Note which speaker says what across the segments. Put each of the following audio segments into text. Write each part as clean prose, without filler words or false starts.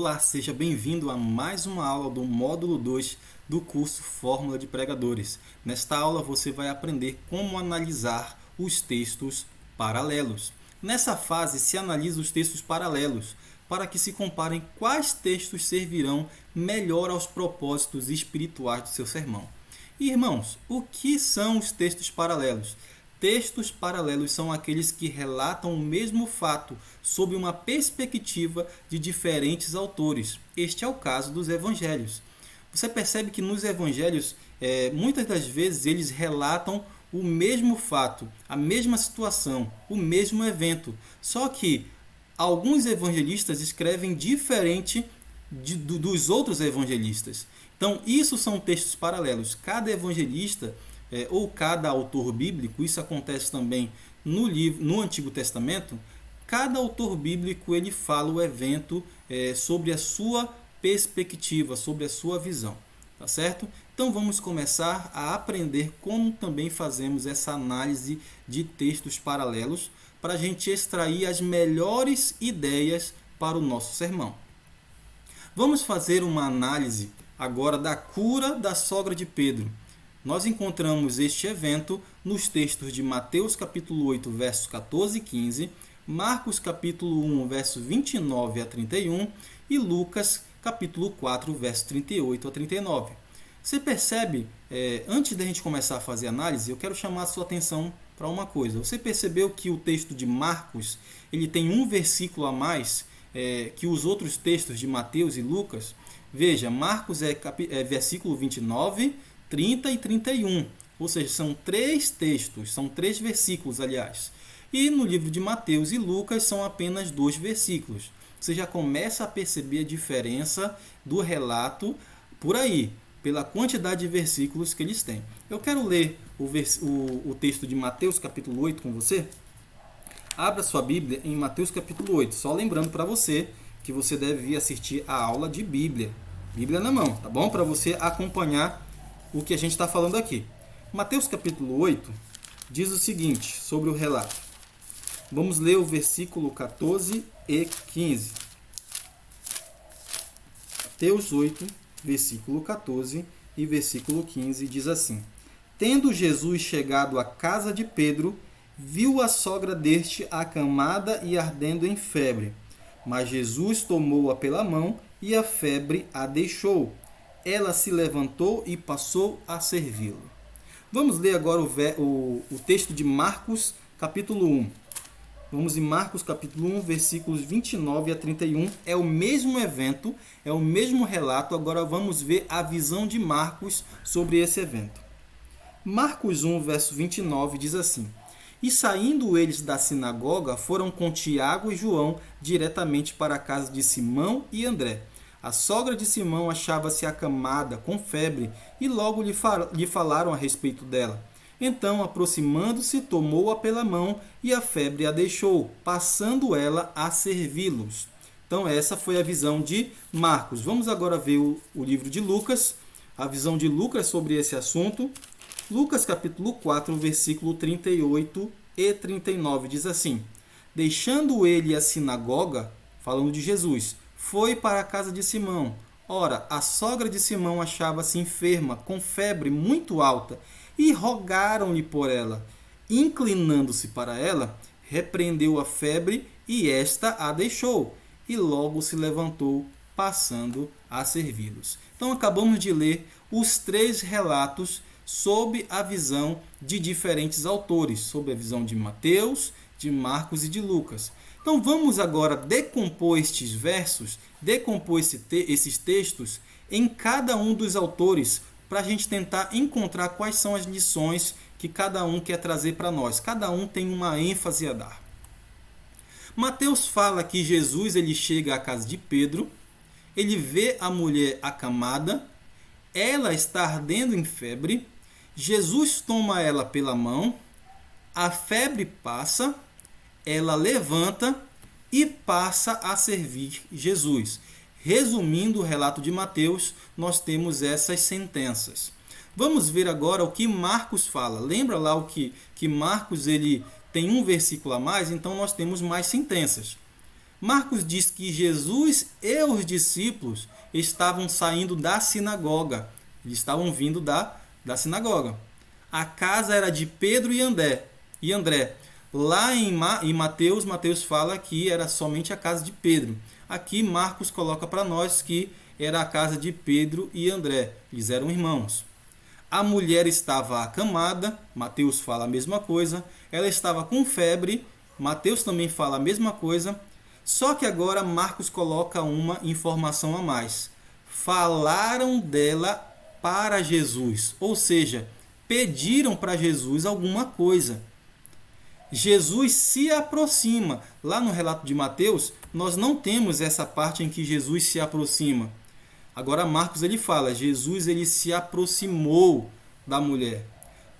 Speaker 1: Olá, seja bem-vindo a mais uma aula do módulo 2 do curso Fórmula de Pregadores. Nesta aula você vai aprender como analisar os textos paralelos. Nessa fase se analisa os textos paralelos para que se comparem quais textos servirão melhor aos propósitos espirituais do seu sermão. E, irmãos, o que são os textos paralelos? Textos paralelos são aqueles que relatam o mesmo fato sob uma perspectiva de diferentes autores. Este é o caso dos evangelhos. Você percebe que nos evangelhos, muitas das vezes, eles relatam o mesmo fato, a mesma situação, o mesmo evento. Só que alguns evangelistas escrevem diferente dos outros evangelistas. Então, isso são textos paralelos. Cada evangelista ou cada autor bíblico, isso acontece também no Antigo Testamento, cada autor bíblico ele fala o evento sobre a sua perspectiva, sobre a sua visão. Tá certo? Então vamos começar a aprender como também fazemos essa análise de textos paralelos para a gente extrair as melhores ideias para o nosso sermão. Vamos fazer uma análise agora da cura da sogra de Pedro. Nós encontramos este evento nos textos de Mateus capítulo 8, versos 14 e 15, Marcos capítulo 1, versos 29 a 31 e Lucas capítulo 4, versos 38 a 39. Você percebe, antes da gente começar a fazer análise, eu quero chamar a sua atenção para uma coisa. Você percebeu que o texto de Marcos ele tem um versículo a mais que os outros textos de Mateus e Lucas? Veja, Marcos é versículo 29, 30 e 31, ou seja, são três textos, são três versículos, aliás. E no livro de Mateus e Lucas são apenas 2 versículos. Você já começa a perceber a diferença do relato por aí, pela quantidade de versículos que eles têm. Eu quero ler o texto de Mateus capítulo 8 com você. Abra sua Bíblia em Mateus capítulo 8, só lembrando para você que você deve vir assistir a aula de Bíblia. Bíblia na mão, tá bom? Para você acompanhar o que a gente está falando aqui. Mateus capítulo 8 diz o seguinte sobre o relato. Vamos ler o versículo 14 e 15. Mateus 8, versículo 14 e versículo 15 diz assim: Tendo Jesus chegado à casa de Pedro, viu a sogra deste acamada e ardendo em febre. Mas Jesus tomou-a pela mão e a febre a deixou. Ela se levantou e passou a servi-lo. Vamos ler agora o texto de Marcos, capítulo 1. Vamos em Marcos, capítulo 1, versículos 29 a 31. É o mesmo evento, é o mesmo relato. Agora vamos ver a visão de Marcos sobre esse evento. Marcos 1, verso 29 diz assim: E saindo eles da sinagoga, foram com Tiago e João diretamente para a casa de Simão e André. A sogra de Simão achava-se acamada, com febre, e logo lhe falaram a respeito dela. Então, aproximando-se, tomou-a pela mão, e a febre a deixou, passando ela a servi-los. Então, essa foi a visão de Marcos. Vamos agora ver o livro de Lucas, a visão de Lucas sobre esse assunto. Lucas, capítulo 4, versículo 38 e 39, diz assim: Deixando ele a sinagoga, falando de Jesus, foi para a casa de Simão. Ora, a sogra de Simão achava-se enferma, com febre muito alta, e rogaram-lhe por ela. Inclinando-se para ela, repreendeu a febre, e esta a deixou, e logo se levantou, passando a servi-los. Então, acabamos de ler os 3 relatos sob a visão de diferentes autores, sob a visão de Mateus, de Marcos e de Lucas. Então vamos agora decompor estes versos, decompor esses textos em cada um dos autores, para a gente tentar encontrar quais são as lições que cada um quer trazer para nós. Cada um tem uma ênfase a dar. Mateus fala que Jesus ele chega à casa de Pedro, ele vê a mulher acamada, ela está ardendo em febre, Jesus toma ela pela mão, a febre passa, ela levanta e passa a servir Jesus. Resumindo o relato de Mateus, nós temos essas sentenças. Vamos ver agora o que Marcos fala. Lembra lá o que Marcos ele tem um versículo a mais, então nós temos mais sentenças. Marcos diz que Jesus e os discípulos estavam saindo da sinagoga. Eles estavam vindo da sinagoga. A casa era de Pedro e André. Lá em Mateus, Mateus fala que era somente a casa de Pedro. Aqui Marcos coloca para nós que era a casa de Pedro e André. Eles eram irmãos. A mulher estava acamada, Mateus fala a mesma coisa. Ela estava com febre, Mateus também fala a mesma coisa. Só que agora Marcos coloca uma informação a mais. Falaram dela para Jesus, ou seja, pediram para Jesus alguma coisa. Jesus se aproxima. Lá no relato de Mateus, nós não temos essa parte em que Jesus se aproxima. Agora Marcos ele fala, Jesus ele se aproximou da mulher.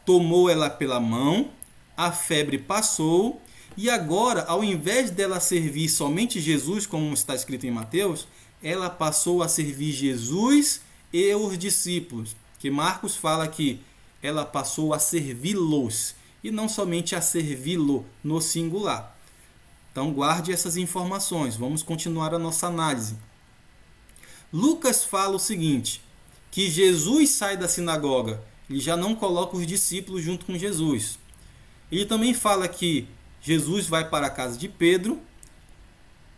Speaker 1: Tomou ela pela mão, a febre passou, e agora, ao invés dela servir somente Jesus, como está escrito em Mateus, ela passou a servir Jesus e os discípulos. Que Marcos fala que ela passou a servi-los, e não somente a servi-lo no singular. Então guarde essas informações, vamos continuar a nossa análise. Lucas fala o seguinte, que Jesus sai da sinagoga, ele já não coloca os discípulos junto com Jesus. Ele também fala que Jesus vai para a casa de Pedro,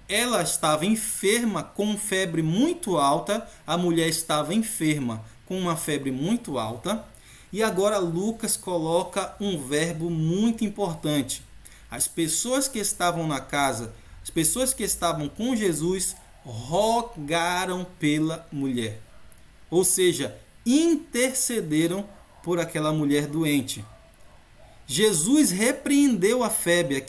Speaker 1: ela estava enferma com febre muito alta, a mulher estava enferma com uma febre muito alta, e agora Lucas coloca um verbo muito importante. As pessoas que estavam na casa, as pessoas que estavam com Jesus, rogaram pela mulher. Ou seja, intercederam por aquela mulher doente. Jesus repreendeu a febre.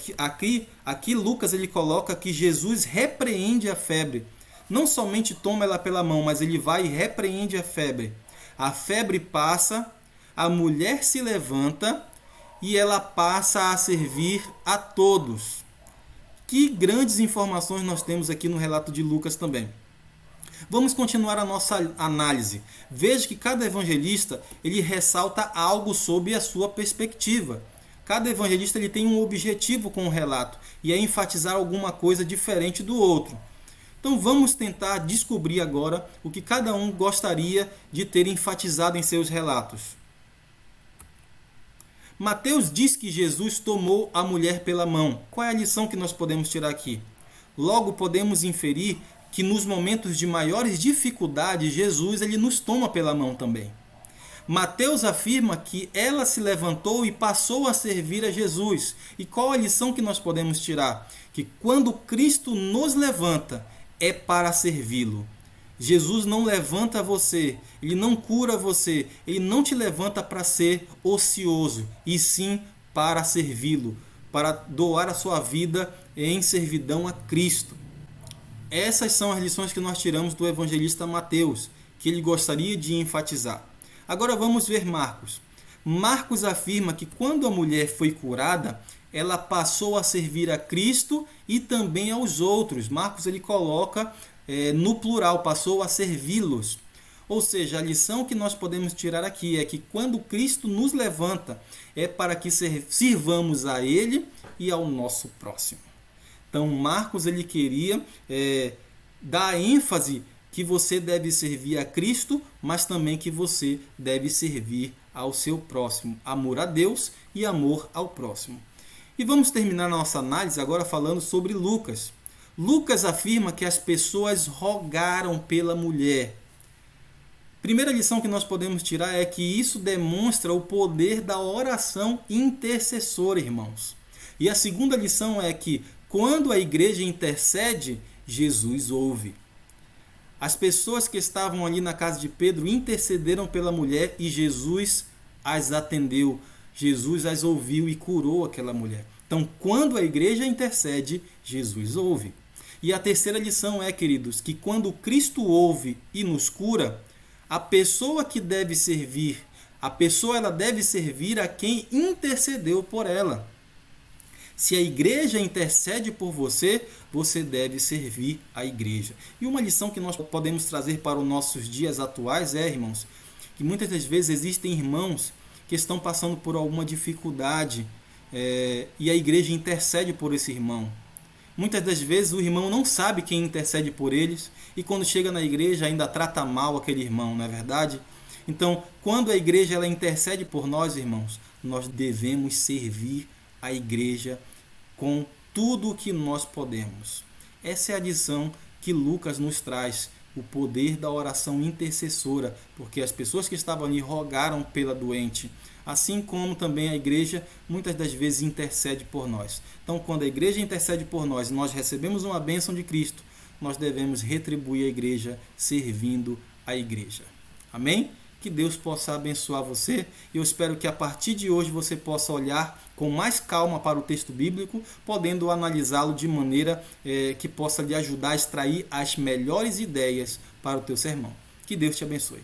Speaker 1: Aqui Lucas ele coloca que Jesus repreende a febre. Não somente toma ela pela mão, mas ele vai e repreende a febre. A febre passa, a mulher se levanta e ela passa a servir a todos. Que grandes informações nós temos aqui no relato de Lucas também. Vamos continuar a nossa análise. Veja que cada evangelista ele ressalta algo sob a sua perspectiva. Cada evangelista ele tem um objetivo com o relato e é enfatizar alguma coisa diferente do outro. Então vamos tentar descobrir agora o que cada um gostaria de ter enfatizado em seus relatos. Mateus diz que Jesus tomou a mulher pela mão. Qual é a lição que nós podemos tirar aqui? Logo podemos inferir que nos momentos de maiores dificuldades, Jesus ele nos toma pela mão também. Mateus afirma que ela se levantou e passou a servir a Jesus. E qual a lição que nós podemos tirar? Que quando Cristo nos levanta, é para servi-lo. Jesus não levanta você, ele não cura você, ele não te levanta para ser ocioso, e sim para servi-lo, para doar a sua vida em servidão a Cristo. Essas são as lições que nós tiramos do evangelista Mateus, que ele gostaria de enfatizar. Agora vamos ver Marcos. Marcos afirma que quando a mulher foi curada, ela passou a servir a Cristo e também aos outros. Marcos ele coloca no plural, passou a servi-los. Ou seja, a lição que nós podemos tirar aqui é que quando Cristo nos levanta, é para que sirvamos a Ele e ao nosso próximo. Então, Marcos ele queria dar ênfase que você deve servir a Cristo, mas também que você deve servir ao seu próximo. Amor a Deus e amor ao próximo. E vamos terminar nossa análise agora falando sobre Lucas. Lucas afirma que as pessoas rogaram pela mulher. Primeira lição que nós podemos tirar é que isso demonstra o poder da oração intercessora, irmãos. E a segunda lição é que quando a igreja intercede, Jesus ouve. As pessoas que estavam ali na casa de Pedro intercederam pela mulher e Jesus as atendeu. Jesus as ouviu e curou aquela mulher. Então, quando a igreja intercede, Jesus ouve. E a terceira lição é, queridos, que quando Cristo ouve e nos cura, a pessoa que deve servir, ela deve servir a quem intercedeu por ela. Se a igreja intercede por você, você deve servir a igreja. E uma lição que nós podemos trazer para os nossos dias atuais irmãos, que muitas das vezes existem irmãos que estão passando por alguma dificuldade e a igreja intercede por esse irmão. Muitas das vezes o irmão não sabe quem intercede por eles e quando chega na igreja ainda trata mal aquele irmão, não é verdade? Então, quando a igreja ela intercede por nós, irmãos, nós devemos servir a igreja com tudo o que nós podemos. Essa é a lição que Lucas nos traz, o poder da oração intercessora, porque as pessoas que estavam ali rogaram pela doente, assim como também a igreja muitas das vezes intercede por nós. Então, quando a igreja intercede por nós e nós recebemos uma bênção de Cristo, nós devemos retribuir a igreja servindo a igreja. Amém? Que Deus possa abençoar você. Eu espero que a partir de hoje você possa olhar com mais calma para o texto bíblico, podendo analisá-lo de maneira que possa lhe ajudar a extrair as melhores ideias para o teu sermão. Que Deus te abençoe.